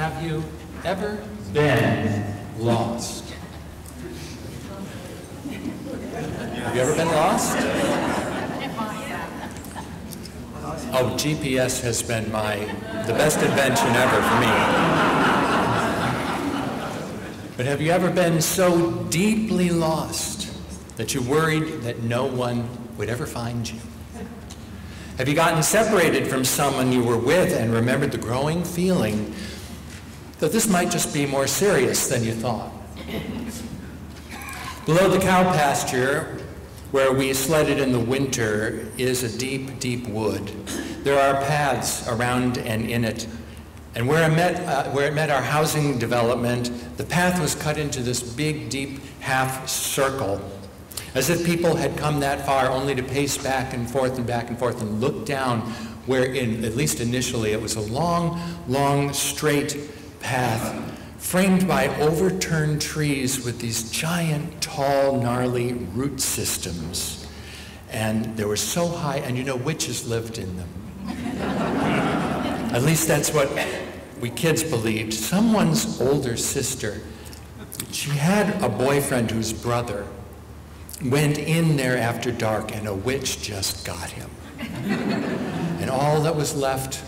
have you ever been lost? Have you ever been lost? Oh, GPS has been the best invention ever for me. But have you ever been so deeply lost that you worried that no one would ever find you? Have you gotten separated from someone you were with and remembered the growing feeling that this might just be more serious than you thought? Below the cow pasture, where we sledded in the winter, is a deep, deep wood. There are paths around and in it. And where it met our housing development, the path was cut into this big, deep half circle, as if people had come that far only to pace back and forth and look down where, at least initially, it was a long, long, straight path framed by overturned trees with these giant, tall, gnarly root systems. And they were so high, and you know, witches lived in them. At least that's what we kids believed. Someone's older sister, she had a boyfriend whose brother went in there after dark, and a witch just got him. And all that was left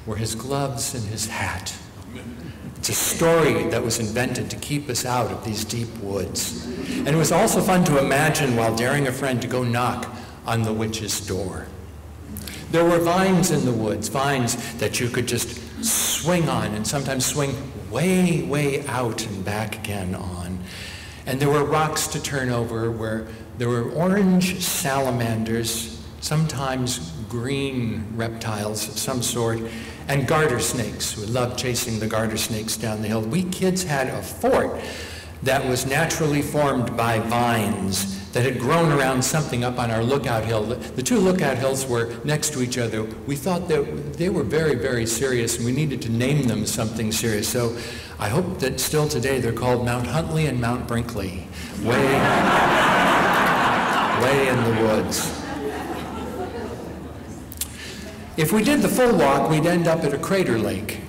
were his gloves and his hat. It's a story that was invented to keep us out of these deep woods. And it was also fun to imagine while daring a friend to go knock on the witch's door. There were vines in the woods, vines that you could just swing on and sometimes swing way, way out and back again on. And there were rocks to turn over where there were orange salamanders, sometimes green reptiles of some sort, and garter snakes. We loved chasing the garter snakes down the hill. We kids had a fort that was naturally formed by vines that had grown around something up on our lookout hill. The two lookout hills were next to each other. We thought that they were very, very serious, and we needed to name them something serious. So I hope that still today they're called Mount Huntley and Mount Brinkley, way in the woods. If we did the full walk, we'd end up at a crater lake.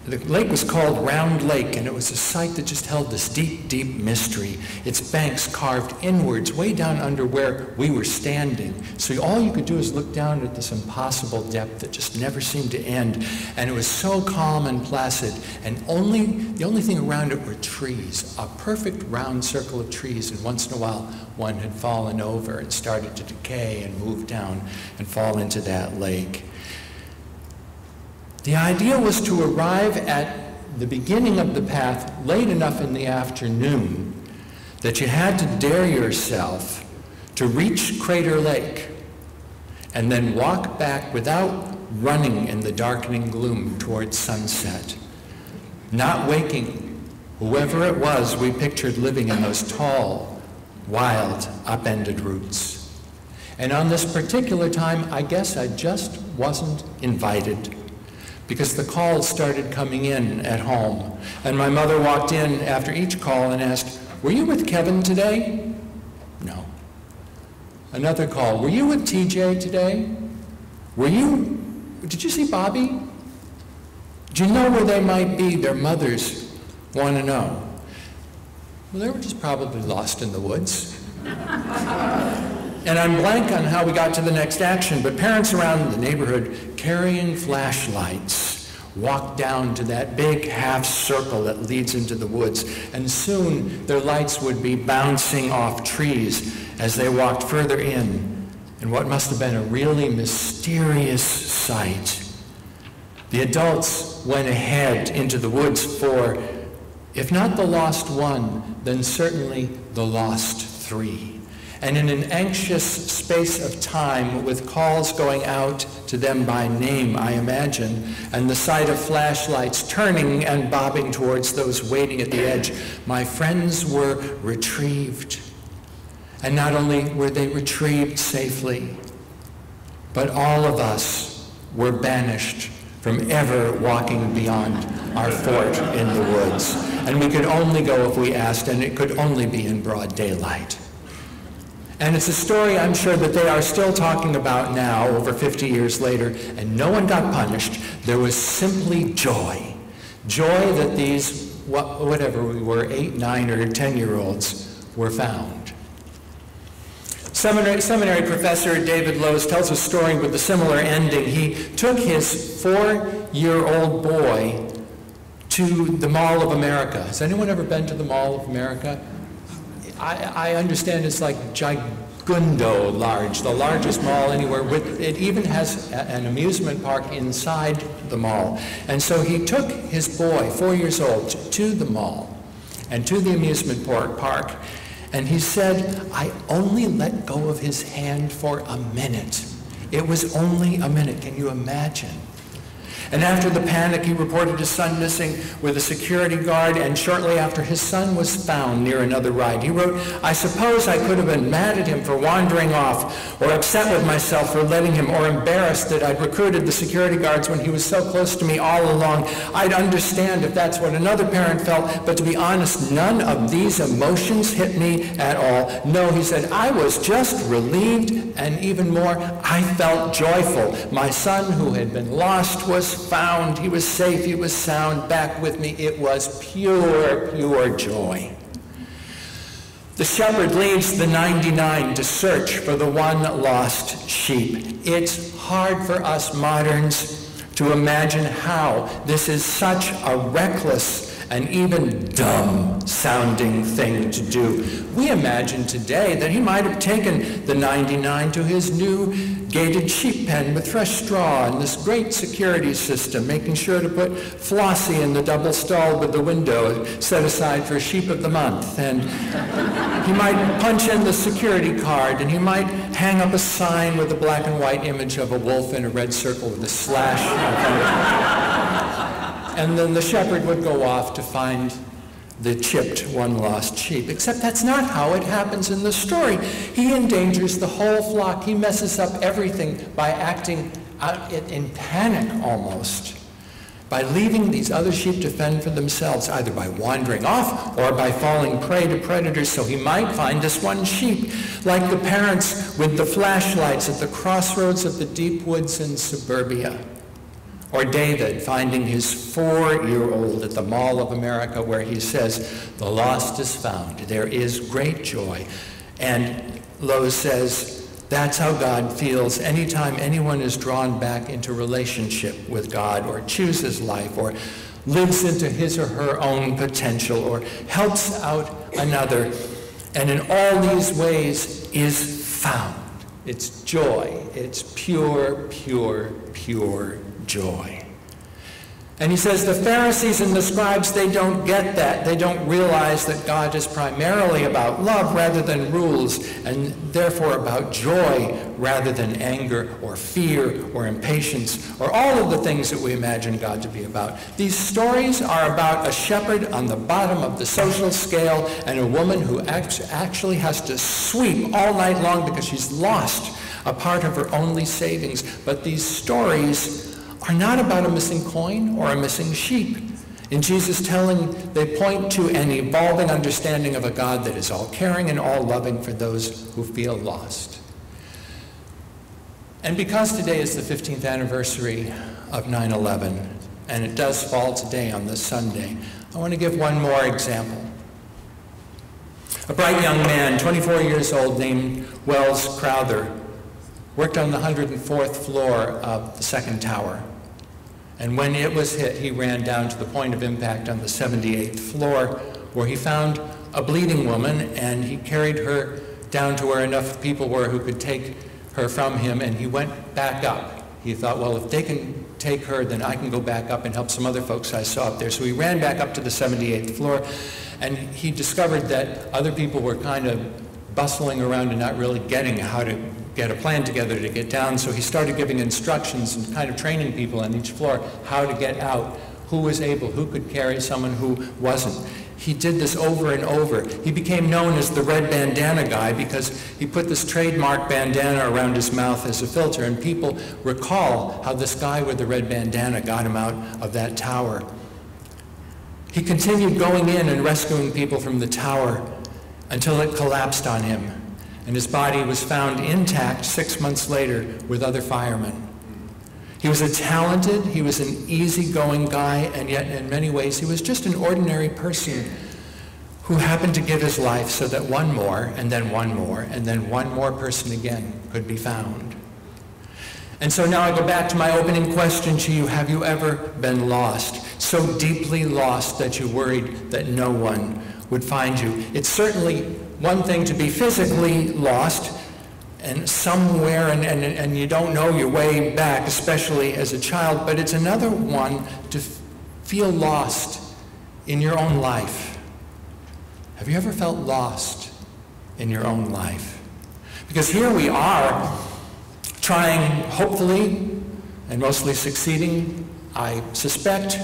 The lake was called Round Lake, and it was a site that just held this deep, deep mystery. Its banks carved inwards, way down under where we were standing. So all you could do is look down at this impossible depth that just never seemed to end. And it was so calm and placid, and the only thing around it were trees, a perfect round circle of trees, and once in a while one had fallen over and started to decay and move down and fall into that lake. The idea was to arrive at the beginning of the path late enough in the afternoon that you had to dare yourself to reach Crater Lake and then walk back without running in the darkening gloom towards sunset, not waking whoever it was we pictured living in those tall, wild, upended roots. And on this particular time, I guess I just wasn't invited, because the calls started coming in at home. And my mother walked in after each call and asked, "Were you with Kevin today?" No. Another call, "Were you with TJ today? Did you see Bobby? Do you know where they might be? Their mothers want to know." Well, they were just probably lost in the woods. And I'm blank on how we got to the next action, but parents around the neighborhood carrying flashlights walked down to that big half circle that leads into the woods, and soon their lights would be bouncing off trees as they walked further in what must have been a really mysterious sight. The adults went ahead into the woods for, if not the lost one, then certainly the lost three. And in an anxious space of time, with calls going out to them by name, I imagine, and the sight of flashlights turning and bobbing towards those waiting at the edge, my friends were retrieved. And not only were they retrieved safely, but all of us were banished from ever walking beyond our fort in the woods. And we could only go if we asked, and it could only be in broad daylight. And it's a story I'm sure that they are still talking about now, over 50 years later, and no one got punished. There was simply joy. Joy that these, whatever we were, 8, 9, or 10-year-olds were found. Seminary professor David Lowes tells a story with a similar ending. He took his 4-year-old boy to the Mall of America. Has anyone ever been to the Mall of America? I understand it's like gigundo large, the largest mall anywhere. It even has an amusement park inside the mall. And so he took his boy, 4 years old, to the mall and to the amusement park. And he said, I only let go of his hand for a minute. It was only a minute. Can you imagine? And after the panic, he reported his son missing with a security guard, and shortly after, his son was found near another ride. He wrote, I suppose I could have been mad at him for wandering off, or upset with myself for letting him, or embarrassed that I'd recruited the security guards when he was so close to me all along. I'd understand if that's what another parent felt, but to be honest, none of these emotions hit me at all. No, he said, I was just relieved, and even more, I felt joyful. My son, who had been lost, was found. He was safe. He was sound, back with me. It was pure, pure joy. The shepherd leaves the 99 to search for the one lost sheep. It's hard for us moderns to imagine how this is such a reckless and even dumb-sounding thing to do. We imagine today that he might have taken the 99 to his new gated sheep pen with fresh straw and this great security system, making sure to put Flossie in the double stall with the window set aside for sheep of the month. And he might punch in the security card, and he might hang up a sign with a black and white image of a wolf in a red circle with a slash in front of it. And then the shepherd would go off to find the chipped, one lost sheep. Except that's not how it happens in the story. He endangers the whole flock. He messes up everything by acting out in panic almost, by leaving these other sheep to fend for themselves, either by wandering off or by falling prey to predators, so he might find this one sheep, like the parents with the flashlights at the crossroads of the deep woods in suburbia. Or David finding his 4-year-old at the Mall of America, where he says, the lost is found. There is great joy. And Lowes says, that's how God feels anytime anyone is drawn back into relationship with God, or chooses life, or lives into his or her own potential, or helps out another, and in all these ways is found. It's joy. It's pure, pure, pure joy. And he says the Pharisees and the scribes, they don't get that. They don't realize that God is primarily about love rather than rules, and therefore about joy rather than anger or fear or impatience or all of the things that we imagine God to be about. These stories are about a shepherd on the bottom of the social scale and a woman who actually has to sweep all night long because she's lost a part of her only savings. But these stories are not about a missing coin or a missing sheep. In Jesus' telling, they point to an evolving understanding of a God that is all caring and all loving for those who feel lost. And because today is the 15th anniversary of 9/11, and it does fall today on this Sunday, I want to give one more example. A bright young man, 24 years old, named Wells Crowther, worked on the 104th floor of the second tower. And when it was hit, he ran down to the point of impact on the 78th floor, where he found a bleeding woman, and he carried her down to where enough people were who could take her from him, and he went back up. He thought, well, if they can take her, then I can go back up and help some other folks I saw up there. So he ran back up to the 78th floor, and he discovered that other people were kind of bustling around and not really getting how to get a plan together to get down. So he started giving instructions and kind of training people on each floor how to get out, who was able, who could carry someone who wasn't. He did this over and over. He became known as the red bandana guy because he put this trademark bandana around his mouth as a filter, and people recall how this guy with the red bandana got him out of that tower. He continued going in and rescuing people from the tower until it collapsed on him, and his body was found intact 6 months later with other firemen. He was he was an easygoing guy, and yet in many ways he was just an ordinary person who happened to give his life so that one more, and then one more, and then one more person again could be found. And so now I go back to my opening question to you. Have you ever been lost? So deeply lost that you worried that no one would find you. It's certainly one thing to be physically lost and somewhere and you don't know your way back, especially as a child, but it's another one to feel lost in your own life. Have you ever felt lost in your own life? Because here we are, trying, hopefully, and mostly succeeding, I suspect,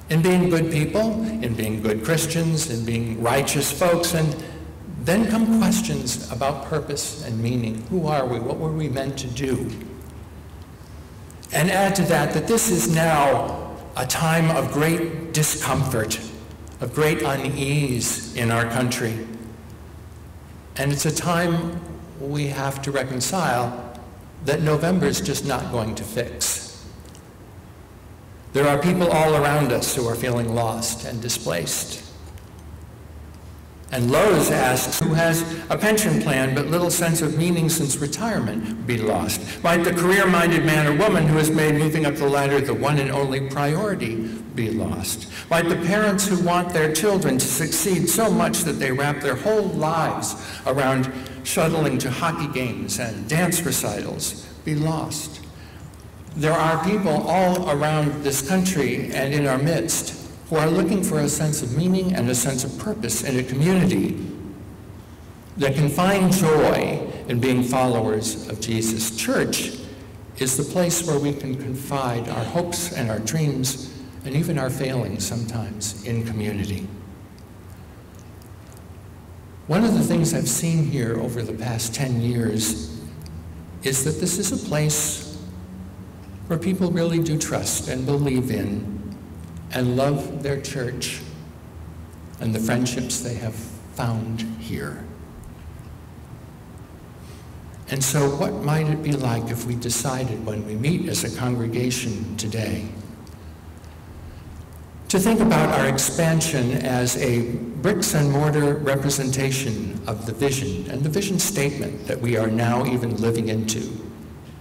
in being good people, in being good Christians, in being righteous folks, and then come questions about purpose and meaning. Who are we? What were we meant to do? And add to that this is now a time of great discomfort, of great unease in our country. And it's a time we have to reconcile that November is just not going to fix. There are people all around us who are feeling lost and displaced. And Lowe's asks, who has a pension plan but little sense of meaning since retirement be lost? Might the career-minded man or woman who has made moving up the ladder the one and only priority be lost? Might the parents who want their children to succeed so much that they wrap their whole lives around shuttling to hockey games and dance recitals be lost? There are people all around this country and in our midst who are looking for a sense of meaning and a sense of purpose in a community that can find joy in being followers of Jesus. Church is the place where we can confide our hopes and our dreams and even our failings sometimes in community. One of the things I've seen here over the past 10 years is that this is a place where people really do trust and believe in and love their church and the friendships they have found here. And so what might it be like if we decided when we meet as a congregation today to think about our expansion as a bricks and mortar representation of the vision and the vision statement that we are now even living into,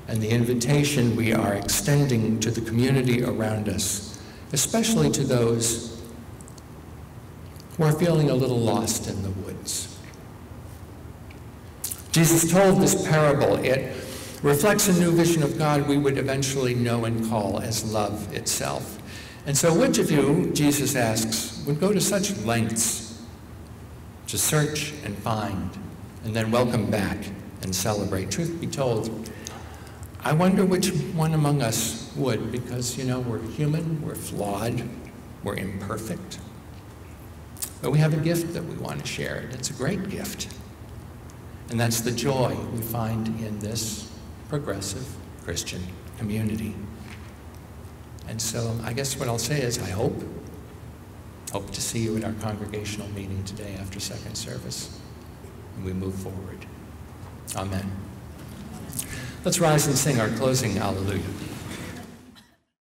and the invitation we are extending to the community around us, especially to those who are feeling a little lost in the woods. Jesus told this parable. It reflects a new vision of God we would eventually know and call as love itself. And so which of you, Jesus asks, would go to such lengths to search and find and then welcome back and celebrate? Truth be told, I wonder which one among us would, because, we're human, we're flawed, we're imperfect. But we have a gift that we want to share, and it's a great gift. And that's the joy we find in this progressive Christian community. And so I guess what I'll say is I hope to see you at our congregational meeting today after second service, and we move forward. Amen. Let's rise and sing our closing Hallelujah.